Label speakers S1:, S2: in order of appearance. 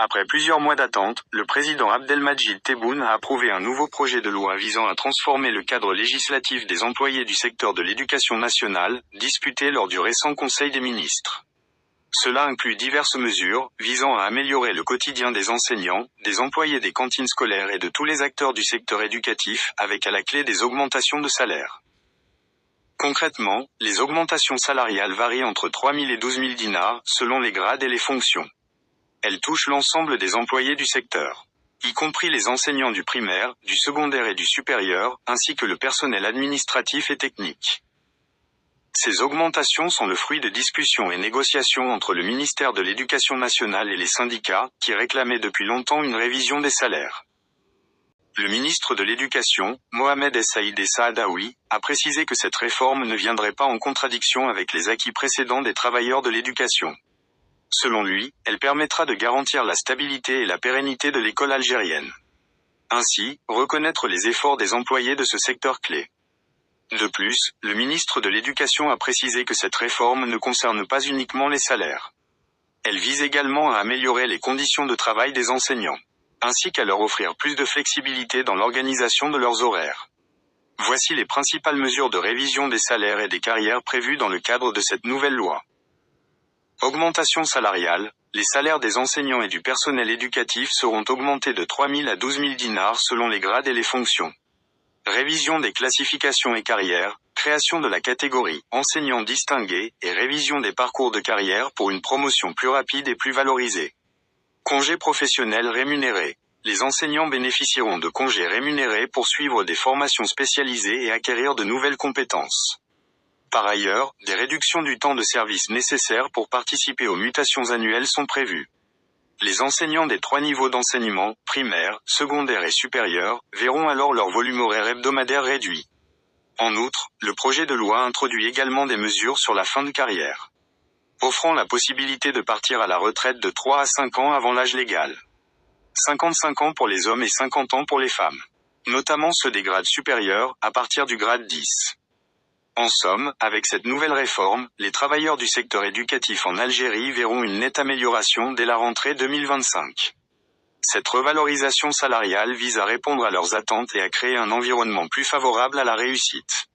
S1: Après plusieurs mois d'attente, le président Abdelmadjid Tebboune a approuvé un nouveau projet de loi visant à transformer le cadre législatif des employés du secteur de l'éducation nationale, discuté lors du récent Conseil des ministres. Cela inclut diverses mesures, visant à améliorer le quotidien des enseignants, des employés des cantines scolaires et de tous les acteurs du secteur éducatif, avec à la clé des augmentations de salaire. Concrètement, les augmentations salariales varient entre 3 000 et 12 000 dinars, selon les grades et les fonctions. Elles touchent l'ensemble des employés du secteur, y compris les enseignants du primaire, du secondaire et du supérieur, ainsi que le personnel administratif et technique. Ces augmentations sont le fruit de discussions et négociations entre le ministère de l'Éducation nationale et les syndicats, qui réclamaient depuis longtemps une révision des salaires. Le ministre de l'Éducation, Mohamed Saïd Saadaoui, a précisé que cette réforme ne viendrait pas en contradiction avec les acquis précédents des travailleurs de l'éducation. Selon lui, elle permettra de garantir la stabilité et la pérennité de l'école algérienne. Ainsi, reconnaître les efforts des employés de ce secteur clé. De plus, le ministre de l'Éducation a précisé que cette réforme ne concerne pas uniquement les salaires. Elle vise également à améliorer les conditions de travail des enseignants, ainsi qu'à leur offrir plus de flexibilité dans l'organisation de leurs horaires. Voici les principales mesures de révision des salaires et des carrières prévues dans le cadre de cette nouvelle loi. Augmentation salariale, les salaires des enseignants et du personnel éducatif seront augmentés de 3 000 à 12 000 dinars selon les grades et les fonctions. Révision des classifications et carrières, création de la catégorie enseignants distingués et révision des parcours de carrière pour une promotion plus rapide et plus valorisée. Congés professionnels rémunérés. Les enseignants bénéficieront de congés rémunérés pour suivre des formations spécialisées et acquérir de nouvelles compétences. Par ailleurs, des réductions du temps de service nécessaires pour participer aux mutations annuelles sont prévues. Les enseignants des 3 niveaux d'enseignement, primaire, secondaire et supérieur, verront alors leur volume horaire hebdomadaire réduit. En outre, le projet de loi introduit également des mesures sur la fin de carrière, offrant la possibilité de partir à la retraite de 3 à 5 ans avant l'âge légal. 55 ans pour les hommes et 50 ans pour les femmes. Notamment ceux des grades supérieurs, à partir du grade 10. En somme, avec cette nouvelle réforme, les travailleurs du secteur éducatif en Algérie verront une nette amélioration dès la rentrée 2025. Cette revalorisation salariale vise à répondre à leurs attentes et à créer un environnement plus favorable à la réussite.